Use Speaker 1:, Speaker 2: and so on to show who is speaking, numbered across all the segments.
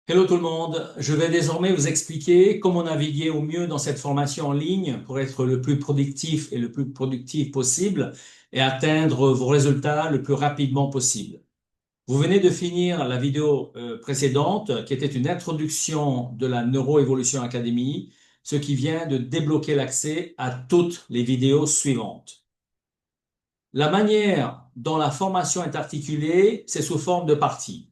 Speaker 1: Hello tout le monde, je vais désormais vous expliquer comment naviguer au mieux dans cette formation en ligne pour être le plus productif et le plus productif possible et atteindre vos résultats le plus rapidement possible. Vous venez de finir la vidéo précédente qui était une introduction de la Neuroévolution Academy, ce qui vient de débloquer l'accès à toutes les vidéos suivantes. La manière dont la formation est articulée, c'est sous forme de parties.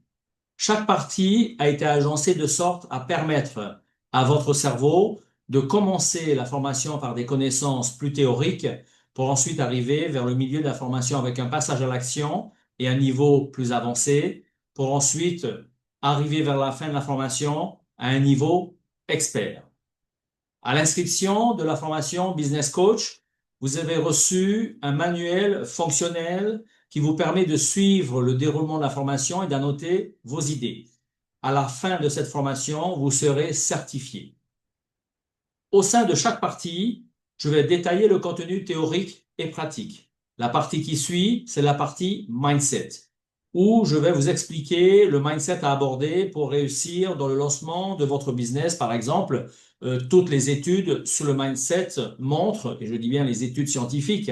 Speaker 1: Chaque partie a été agencée de sorte à permettre à votre cerveau de commencer la formation par des connaissances plus théoriques pour ensuite arriver vers le milieu de la formation avec un passage à l'action et un niveau plus avancé pour ensuite arriver vers la fin de la formation à un niveau expert. À l'inscription de la formation Business Coach, vous avez reçu un manuel fonctionnel qui vous permet de suivre le déroulement de la formation et d'annoter vos idées. À la fin de cette formation, vous serez certifié. Au sein de chaque partie, je vais détailler le contenu théorique et pratique. La partie qui suit, c'est la partie mindset, où je vais vous expliquer le mindset à aborder pour réussir dans le lancement de votre business. Par exemple, toutes les études sur le mindset montrent, et je dis bien les études scientifiques,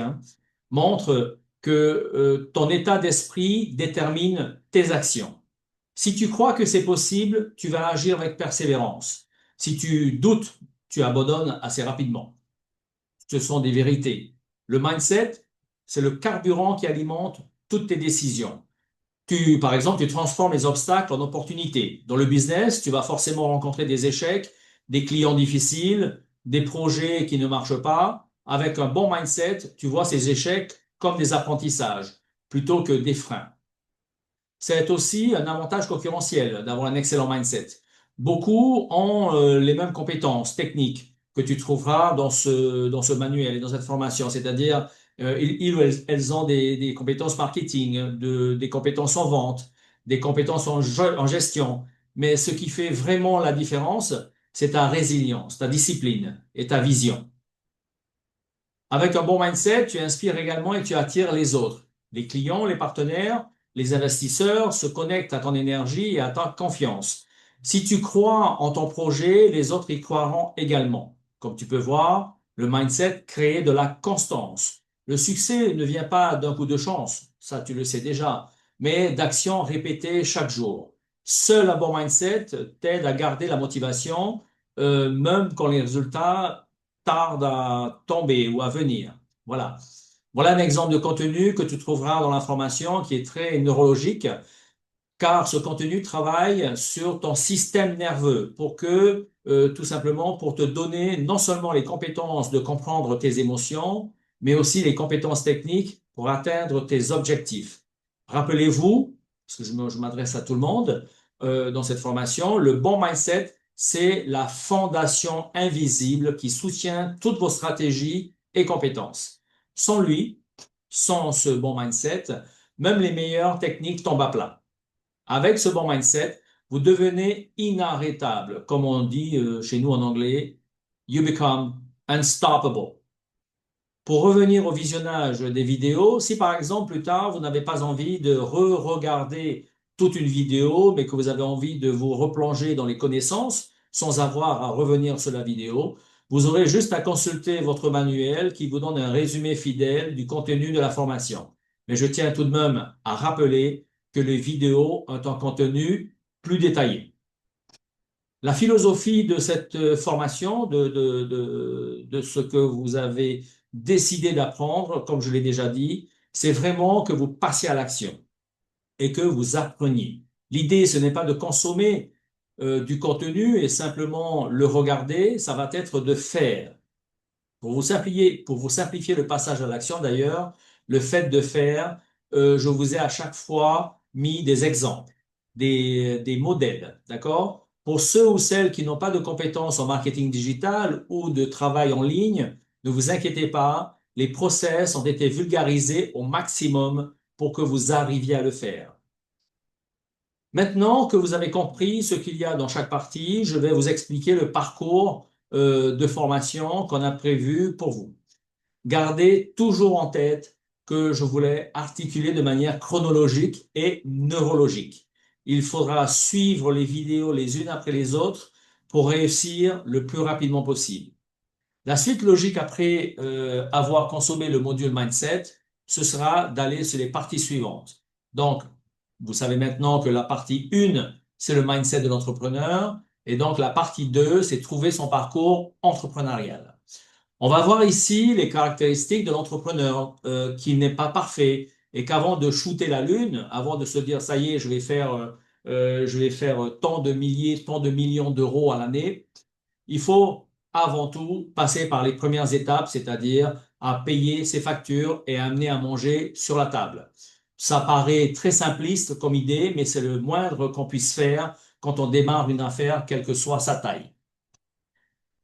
Speaker 1: montrent que ton état d'esprit détermine tes actions. Si tu crois que c'est possible, tu vas agir avec persévérance. Si tu doutes, tu abandonnes assez rapidement. Ce sont des vérités. Le mindset, c'est le carburant qui alimente toutes tes décisions. Par exemple, tu transformes les obstacles en opportunités. Dans le business, tu vas forcément rencontrer des échecs, des clients difficiles, des projets qui ne marchent pas. Avec un bon mindset, tu vois ces échecs comme des apprentissages plutôt que des freins. C'est aussi un avantage concurrentiel d'avoir un excellent mindset. Beaucoup ont les mêmes compétences techniques que tu trouveras dans ce manuel et dans cette formation, c'est-à-dire ils ou elles ont des compétences marketing, des compétences en vente, des compétences en gestion. Mais ce qui fait vraiment la différence, c'est ta résilience, ta discipline et ta vision. Avec un bon mindset, tu inspires également et tu attires les autres. Les clients, les partenaires, les investisseurs se connectent à ton énergie et à ta confiance. Si tu crois en ton projet, les autres y croiront également. Comme tu peux voir, le mindset crée de la constance. Le succès ne vient pas d'un coup de chance, ça tu le sais déjà, mais d'actions répétées chaque jour. Seul un bon mindset t'aide à garder la motivation, même quand les résultats tarde à tomber ou à venir. Voilà. Voilà un exemple de contenu que tu trouveras dans l'information qui est très neurologique, car ce contenu travaille sur ton système nerveux pour que, tout simplement, pour te donner non seulement les compétences de comprendre tes émotions, mais aussi les compétences techniques pour atteindre tes objectifs. Rappelez-vous, parce que je m'adresse à tout le monde, dans cette formation, le bon mindset, c'est la fondation invisible qui soutient toutes vos stratégies et compétences. Sans lui, sans ce bon mindset, même les meilleures techniques tombent à plat. Avec ce bon mindset, vous devenez inarrêtable. Comme on dit chez nous en anglais, you become unstoppable. Pour revenir au visionnage des vidéos, si par exemple plus tard vous n'avez pas envie de re-regarder toute une vidéo, mais que vous avez envie de vous replonger dans les connaissances sans avoir à revenir sur la vidéo, vous aurez juste à consulter votre manuel qui vous donne un résumé fidèle du contenu de la formation. Mais je tiens tout de même à rappeler que les vidéos ont un contenu plus détaillé. La philosophie de cette formation, de ce que vous avez décidé d'apprendre, comme je l'ai déjà dit, c'est vraiment que vous passiez à l'action et que vous appreniez. L'idée, ce n'est pas de consommer du contenu et simplement le regarder, ça va être de faire. Pour vous simplifier le passage à l'action, d'ailleurs, le fait de faire, je vous ai à chaque fois mis des exemples, des modèles, d'accord? Pour ceux ou celles qui n'ont pas de compétences en marketing digital ou de travail en ligne, ne vous inquiétez pas, les process ont été vulgarisés au maximum pour que vous arriviez à le faire. Maintenant que vous avez compris ce qu'il y a dans chaque partie, je vais vous expliquer le parcours de formation qu'on a prévu pour vous. Gardez toujours en tête que je voulais articuler de manière chronologique et neurologique. il faudra suivre les vidéos les unes après les autres pour réussir le plus rapidement possible. La suite logique après avoir consommé le module mindset, ce sera d'aller sur les parties suivantes. Donc, vous savez maintenant que la partie 1, c'est le mindset de l'entrepreneur. Et donc, la partie 2, c'est trouver son parcours entrepreneurial. On va voir ici les caractéristiques de l'entrepreneur qui n'est pas parfait et qu'avant de shooter la lune, avant de se dire ça y est, je vais faire tant de milliers, tant de millions d'euros à l'année, il faut avant tout passer par les premières étapes, c'est-à-dire à payer ses factures et amener à manger sur la table. Ça paraît très simpliste comme idée, mais c'est le moindre qu'on puisse faire quand on démarre une affaire, quelle que soit sa taille.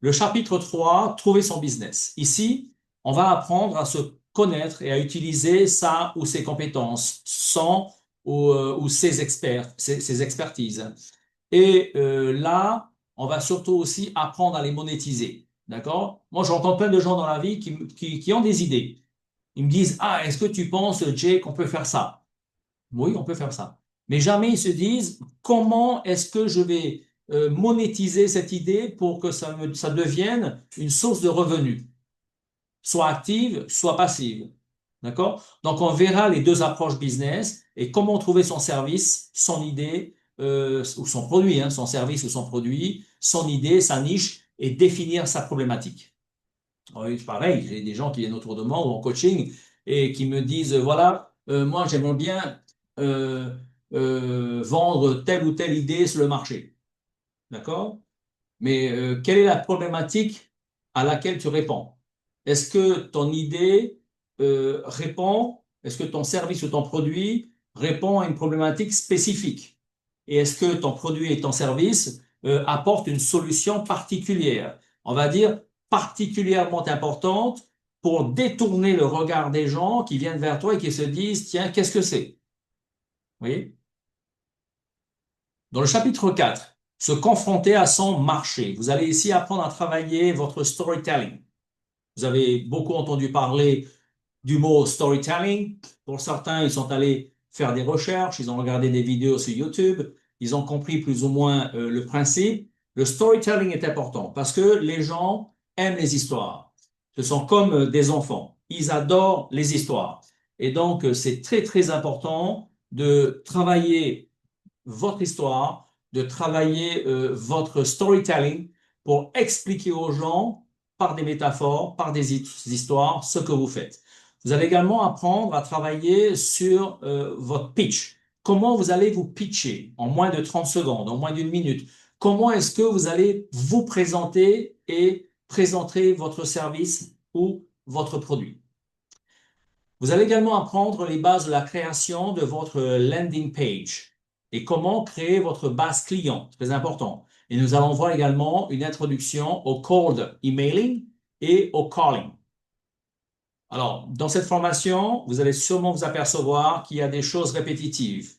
Speaker 1: Le chapitre 3, trouver son business. Ici, on va apprendre à se connaître et à utiliser sa ou ses compétences, son ou ses experts, ses expertises. Et là, on va surtout aussi apprendre à les monétiser. D'accord? Moi, j'entends plein de gens dans la vie qui ont des idées. Ils me disent, ah, est-ce que tu penses, Jay, qu'on peut faire ça? Oui, on peut faire ça. Mais jamais ils se disent, comment est-ce que je vais monétiser cette idée pour que ça devienne une source de revenus, soit active, soit passive. D'accord? Donc, on verra les deux approches business et comment trouver son service, son idée ou son produit, hein, son service ou son produit, son idée, sa niche et définir sa problématique. Oui, pareil, j'ai des gens qui viennent autour de moi ou en coaching et qui me disent, voilà, moi j'aimerais bien euh, vendre telle ou telle idée sur le marché. D'accord? Mais quelle est la problématique à laquelle tu réponds? Est-ce que ton idée est-ce que ton service ou ton produit répond à une problématique spécifique? Et est-ce que ton produit et ton service apportent une solution particulière? On va dire particulièrement importante pour détourner le regard des gens qui viennent vers toi et qui se disent, tiens, qu'est-ce que c'est? Vous voyez? Dans le chapitre 4, se confronter à son marché. Vous allez ici apprendre à travailler votre storytelling. Vous avez beaucoup entendu parler du mot storytelling. Pour certains, ils sont allés faire des recherches, ils ont regardé des vidéos sur YouTube, ils ont compris plus ou moins le principe. Le storytelling est important parce que les gens aiment les histoires. Ce sont comme des enfants. Ils adorent les histoires. Et donc, c'est très, très important de travailler votre histoire, de travailler votre storytelling pour expliquer aux gens par des métaphores, par des histoires, ce que vous faites. Vous allez également apprendre à travailler sur votre pitch. Comment vous allez vous pitcher en moins de 30 secondes, en moins d'une minute? Comment est-ce que vous allez vous présenter et présenter votre service ou votre produit? Vous allez également apprendre les bases de la création de votre landing page et comment créer votre base client, très important. Et nous allons voir également une introduction au cold emailing et au calling. Alors, dans cette formation, vous allez sûrement vous apercevoir qu'il y a des choses répétitives,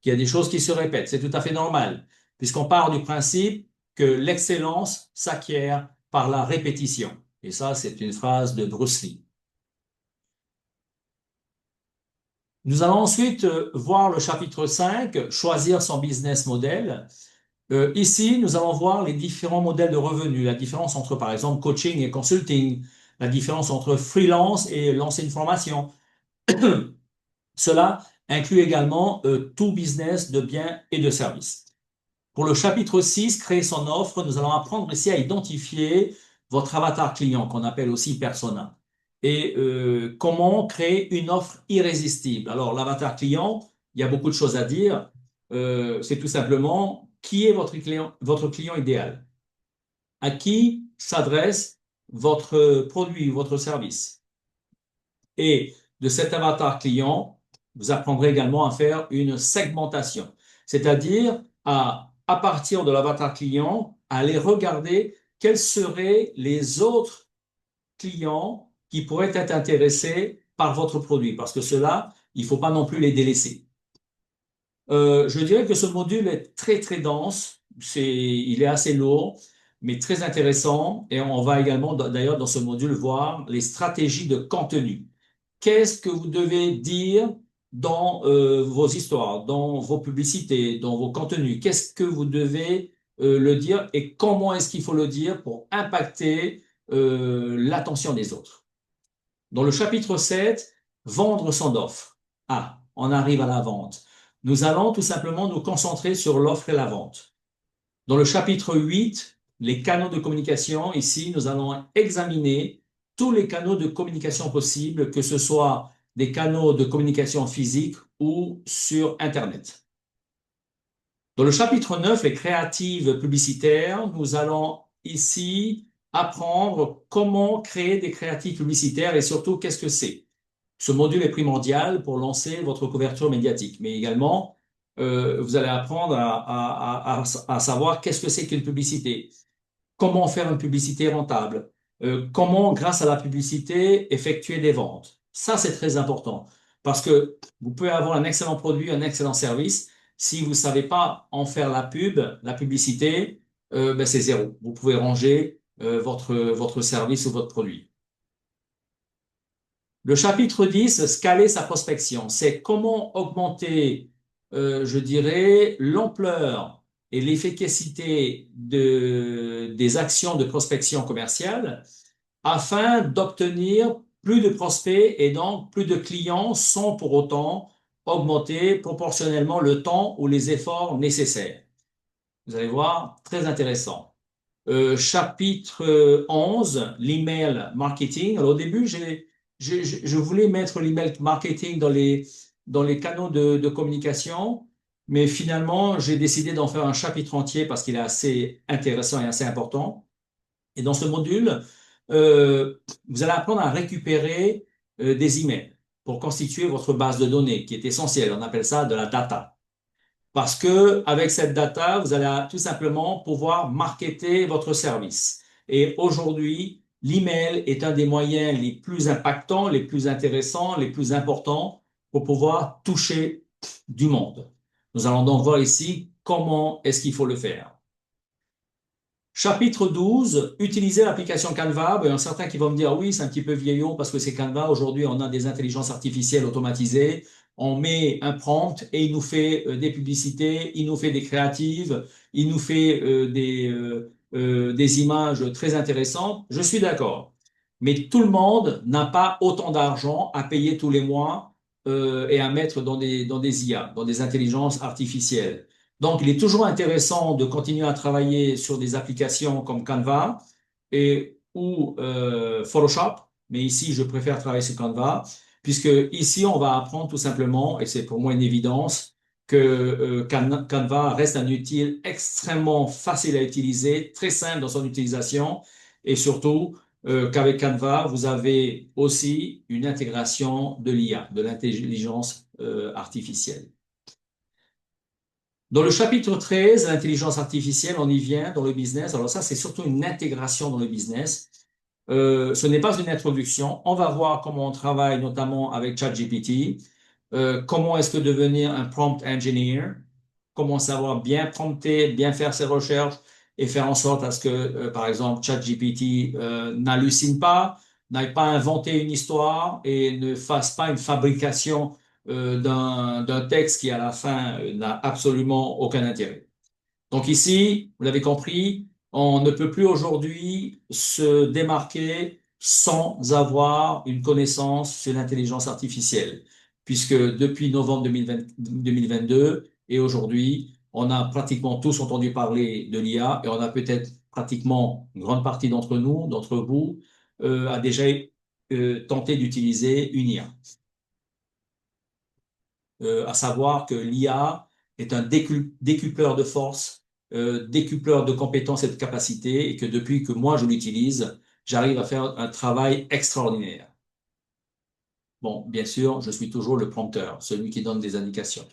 Speaker 1: qu'il y a des choses qui se répètent. C'est tout à fait normal, puisqu'on part du principe que l'excellence s'acquiert par la répétition. Et ça, c'est une phrase de Bruce Lee. Nous allons ensuite voir le chapitre 5, choisir son business model. Ici, nous allons voir les différents modèles de revenus, la différence entre, par exemple, coaching et consulting, la différence entre freelance et lancer une formation. Cela inclut également tout business de biens et de services. Pour le chapitre 6, créer son offre, nous allons apprendre ici à identifier votre avatar client, qu'on appelle aussi persona, et comment créer une offre irrésistible. Alors, l'avatar client, il y a beaucoup de choses à dire. C'est tout simplement qui est votre client idéal, à qui s'adresse votre produit, votre service. Et de cet avatar client, vous apprendrez également à faire une segmentation, c'est-à-dire à partir de l'avatar client, aller regarder quels seraient les autres clients qui pourraient être intéressés par votre produit, parce que cela, il ne faut pas non plus les délaisser. Je dirais que ce module est très très dense, il est assez lourd, mais très intéressant, et on va également d'ailleurs dans ce module voir les stratégies de contenu. Qu'est-ce que vous devez dire dans vos histoires, dans vos publicités, dans vos contenus. Qu'est-ce que vous devez le dire et comment est-ce qu'il faut le dire pour impacter l'attention des autres. Dans le chapitre 7, vendre son offre. Ah, on arrive à la vente. Nous allons tout simplement nous concentrer sur l'offre et la vente. Dans le chapitre 8, les canaux de communication, ici, nous allons examiner tous les canaux de communication possibles, que ce soit des canaux de communication physique ou sur Internet. Dans le chapitre 9, les créatives publicitaires, nous allons ici apprendre comment créer des créatives publicitaires et surtout qu'est-ce que c'est. Ce module est primordial pour lancer votre couverture médiatique, mais également, vous allez apprendre à savoir qu'est-ce que c'est qu'une publicité, comment faire une publicité rentable, comment, grâce à la publicité, effectuer des ventes. Ça, c'est très important parce que vous pouvez avoir un excellent produit, un excellent service. Si vous ne savez pas en faire la pub, la publicité, ben c'est zéro. Vous pouvez ranger votre service ou votre produit. Le chapitre 10, scaler sa prospection, c'est comment augmenter, je dirais, l'ampleur et l'efficacité des actions de prospection commerciale afin d'obtenir plus de prospects et donc plus de clients sans pour autant augmenter proportionnellement le temps ou les efforts nécessaires. Vous allez voir, très intéressant. Chapitre 11, l'email marketing. Alors au début, je voulais mettre l'email marketing dans les canaux de communication, mais finalement, j'ai décidé d'en faire un chapitre entier parce qu'il est assez intéressant et assez important. Et dans ce module, vous allez apprendre à récupérer des emails pour constituer votre base de données, qui est essentielle. On appelle ça de la data. Parce que avec cette data, vous allez tout simplement pouvoir marketer votre service. Et aujourd'hui, l'email est un des moyens les plus impactants, les plus intéressants, les plus importants pour pouvoir toucher du monde. Nous allons donc voir ici comment est-ce qu'il faut le faire. Chapitre 12, utiliser l'application Canva. Il y en a certains qui vont me dire, oui, c'est un petit peu vieillot parce que c'est Canva. Aujourd'hui, on a des intelligences artificielles automatisées. On met un prompt et il nous fait des publicités, il nous fait des créatives, il nous fait des images très intéressantes. Je suis d'accord. Mais tout le monde n'a pas autant d'argent à payer tous les mois et à mettre dans des IA, dans des intelligences artificielles. Donc, il est toujours intéressant de continuer à travailler sur des applications comme Canva ou Photoshop, mais ici, je préfère travailler sur Canva, puisque ici, on va apprendre tout simplement, et c'est pour moi une évidence, que Canva reste un outil extrêmement facile à utiliser, très simple dans son utilisation, et surtout qu'avec Canva, vous avez aussi une intégration de l'IA, de l'intelligence artificielle. Dans le chapitre 13, l'intelligence artificielle, on y vient dans le business. Alors ça, c'est surtout une intégration dans le business. Ce n'est pas une introduction. On va voir comment on travaille notamment avec ChatGPT. Comment est-ce que devenir un prompt engineer? Comment savoir bien prompter, bien faire ses recherches et faire en sorte à ce que, par exemple, ChatGPT n'hallucine pas, n'aille pas inventer une histoire et ne fasse pas une fabrication d'un texte qui, à la fin, n'a absolument aucun intérêt. Donc ici, vous l'avez compris, on ne peut plus aujourd'hui se démarquer sans avoir une connaissance sur l'intelligence artificielle, puisque depuis novembre 2022 et aujourd'hui, on a pratiquement tous entendu parler de l'IA et on a peut-être pratiquement une grande partie d'entre nous, d'entre vous, a déjà tenté d'utiliser une IA. À savoir que l'IA est un décupleur de force, décupleur de compétences et de capacités, et que depuis que moi je l'utilise, j'arrive à faire un travail extraordinaire. Bon, bien sûr, je suis toujours le prompteur, celui qui donne des indications.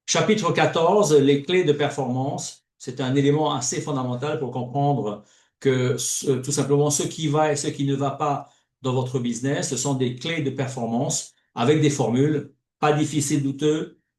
Speaker 1: Chapitre 14, les clés de performance. C'est un élément assez fondamental pour comprendre que tout simplement ce qui va et ce qui ne va pas dans votre business, ce sont des clés de performance avec des formules, pas difficiles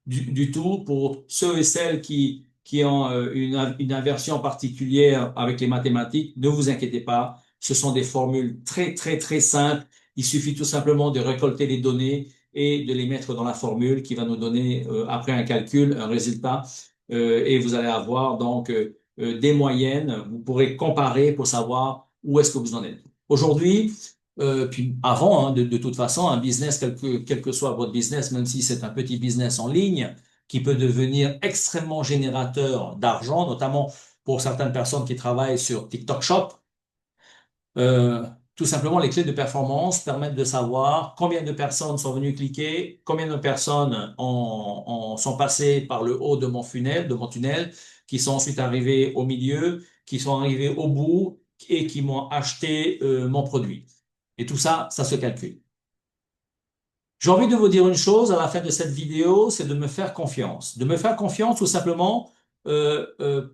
Speaker 1: du tout pour ceux et celles qui ont une aversion particulière avec les mathématiques. Ne vous inquiétez pas, ce sont des formules très, très, très simples. Il suffit tout simplement de récolter les données et de les mettre dans la formule qui va nous donner, après un calcul, un résultat. Et vous allez avoir donc des moyennes. Vous pourrez comparer pour savoir où est-ce que vous en êtes. Aujourd'hui, puis avant, hein, de toute façon, un business, quel que soit votre business, même si c'est un petit business en ligne, qui peut devenir extrêmement générateur d'argent, notamment pour certaines personnes qui travaillent sur TikTok Shop. Euh, Tout simplement, les clés de performance permettent de savoir combien de personnes sont venues cliquer, combien de personnes sont passées par le haut de mon tunnel, qui sont ensuite arrivées au milieu, qui sont arrivées au bout et qui m'ont acheté mon produit. Et tout ça, ça se calcule. J'ai envie de vous dire une chose à la fin de cette vidéo, c'est de me faire confiance. De me faire confiance tout simplement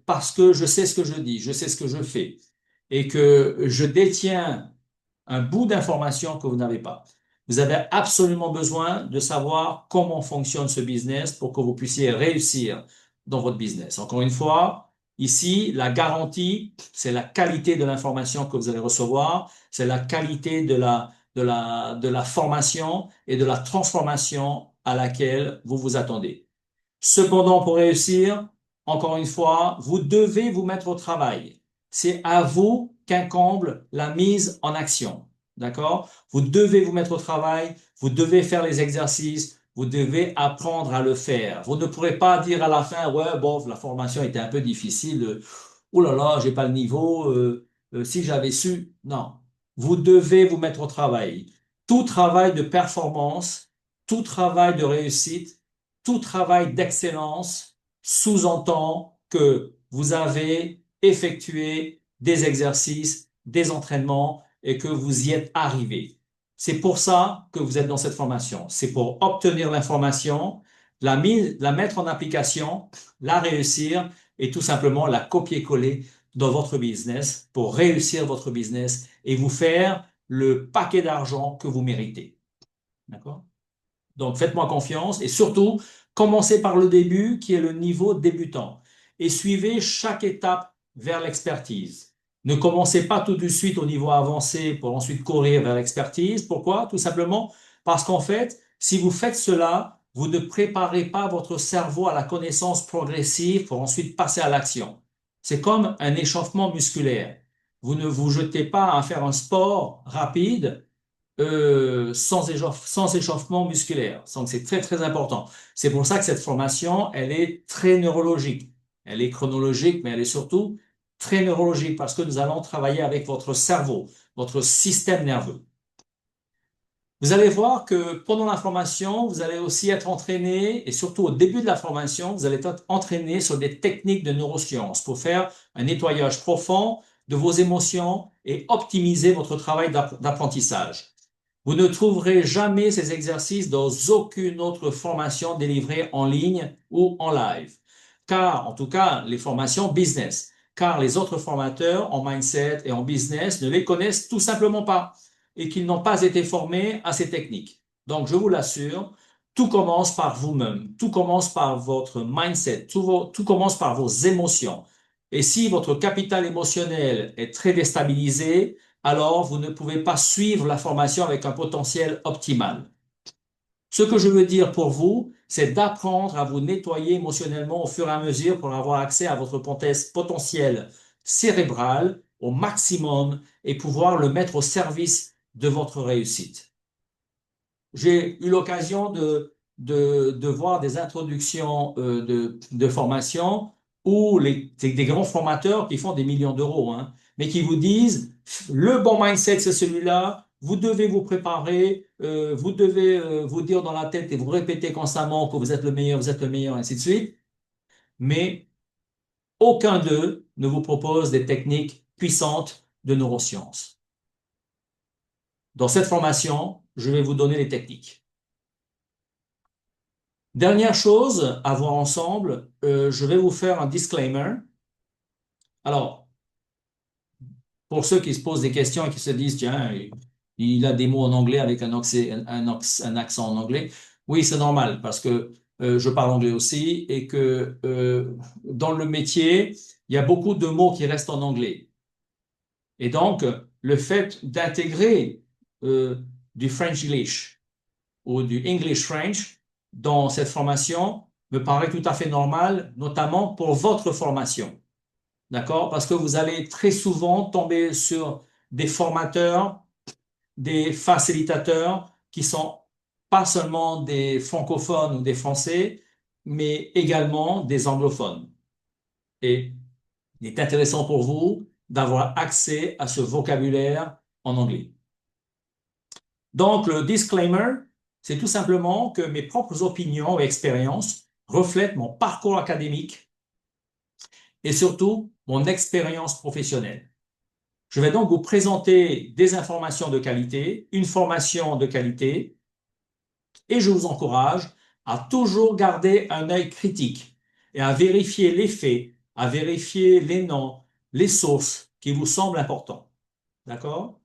Speaker 1: parce que je sais ce que je dis, je sais ce que je fais et que je détiens un bout d'information que vous n'avez pas. Vous avez absolument besoin de savoir comment fonctionne ce business pour que vous puissiez réussir dans votre business. Encore une fois, ici, la garantie, c'est la qualité de l'information que vous allez recevoir, c'est la qualité de la formation et de la transformation à laquelle vous vous attendez. Cependant, pour réussir, encore une fois, vous devez vous mettre au travail. C'est à vous qu'incombe la mise en action. D'accord? Vous devez vous mettre au travail, vous devez faire les exercices, vous devez apprendre à le faire. Vous ne pourrez pas dire à la fin, ouais, bon, la formation était un peu difficile, oh là là, j'ai pas le niveau, si j'avais su. Non. Vous devez vous mettre au travail. Tout travail de performance, tout travail de réussite, tout travail d'excellence sous-entend que vous avez effectué des exercices, des entraînements et que vous y êtes arrivé. C'est pour ça que vous êtes dans cette formation. C'est pour obtenir l'information, la mettre en application, la réussir et tout simplement la copier-coller dans votre business pour réussir votre business et vous faire le paquet d'argent que vous méritez. D'accord? Donc, faites-moi confiance et surtout, commencez par le début qui est le niveau débutant et suivez chaque étape vers l'expertise. Ne commencez pas tout de suite au niveau avancé pour ensuite courir vers l'expertise. Pourquoi? Tout simplement parce qu'en fait, si vous faites cela, vous ne préparez pas votre cerveau à la connaissance progressive pour ensuite passer à l'action. C'est comme un échauffement musculaire. Vous ne vous jetez pas à faire un sport rapide sans échauffement musculaire. Donc, c'est très, très important. C'est pour ça que cette formation, elle est très neurologique. Elle est chronologique, mais elle est surtout très neurologique parce que nous allons travailler avec votre cerveau, votre système nerveux. Vous allez voir que pendant la formation, vous allez aussi être entraîné, et surtout au début de la formation, vous allez être entraîné sur des techniques de neurosciences pour faire un nettoyage profond de vos émotions et optimiser votre travail d'apprentissage. Vous ne trouverez jamais ces exercices dans aucune autre formation délivrée en ligne ou en live. Car, en tout cas, les formations business, car les autres formateurs en mindset et en business ne les connaissent tout simplement pas et qu'ils n'ont pas été formés à ces techniques. Donc, je vous l'assure, tout commence par vous-même, tout commence par votre mindset, tout commence par vos émotions. Et si votre capital émotionnel est très déstabilisé, alors vous ne pouvez pas suivre la formation avec un potentiel optimal. Ce que je veux dire pour vous, c'est d'apprendre à vous nettoyer émotionnellement au fur et à mesure pour avoir accès à votre potentiel cérébral au maximum et pouvoir le mettre au service de votre réussite. J'ai eu l'occasion de voir des introductions de formation où c'est des grands formateurs qui font des millions d'euros, hein, mais qui vous disent, le bon mindset, c'est celui-là, vous devez vous préparer, vous devez vous dire dans la tête et vous répéter constamment que vous êtes le meilleur, ainsi de suite. Mais aucun d'eux ne vous propose des techniques puissantes de neurosciences. Dans cette formation, je vais vous donner les techniques. Dernière chose à voir ensemble, je vais vous faire un disclaimer. Alors, pour ceux qui se posent des questions et qui se disent, tiens, il a des mots en anglais avec un accent en anglais. Oui, c'est normal parce que je parle anglais aussi et que dans le métier, il y a beaucoup de mots qui restent en anglais. Et donc, le fait d'intégrer du French English ou du English French dans cette formation me paraît tout à fait normal, notamment pour votre formation. D'accord? Parce que vous allez très souvent tomber sur des formateurs, des facilitateurs qui sont pas seulement des francophones ou des français, mais également des anglophones. Et il est intéressant pour vous d'avoir accès à ce vocabulaire en anglais. Donc, le disclaimer, c'est tout simplement que mes propres opinions et expériences reflètent mon parcours académique et surtout mon expérience professionnelle. Je vais donc vous présenter des informations de qualité, une formation de qualité, et je vous encourage à toujours garder un œil critique et à vérifier les faits, à vérifier les noms, les sources qui vous semblent importants. D'accord?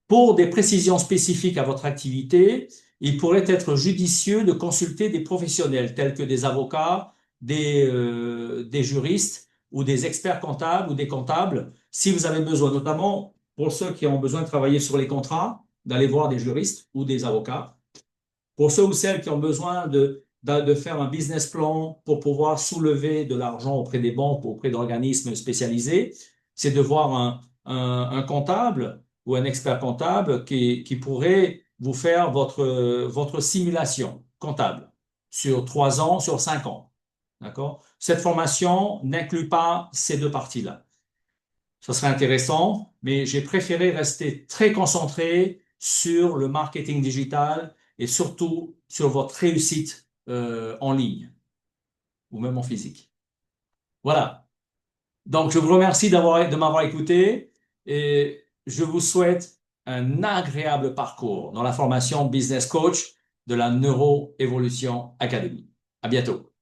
Speaker 1: Pour des précisions spécifiques à votre activité, il pourrait être judicieux de consulter des professionnels tels que des avocats, des juristes ou des experts comptables ou des comptables, si vous avez besoin, notamment pour ceux qui ont besoin de travailler sur les contrats, d'aller voir des juristes ou des avocats. Pour ceux ou celles qui ont besoin de faire un business plan pour pouvoir soulever de l'argent auprès des banques ou auprès d'organismes spécialisés, c'est de voir un comptable ou un expert comptable qui pourrait vous faire votre simulation comptable sur 3 ans, sur 5 ans. D'accord? Cette formation n'inclut pas ces deux parties-là. Ça serait intéressant, mais j'ai préféré rester très concentré sur le marketing digital et surtout sur votre réussite en ligne ou même en physique. Voilà. Donc, je vous remercie de m'avoir écouté et je vous souhaite un agréable parcours dans la formation Business Coach de la Neuroévolution Academy. À bientôt.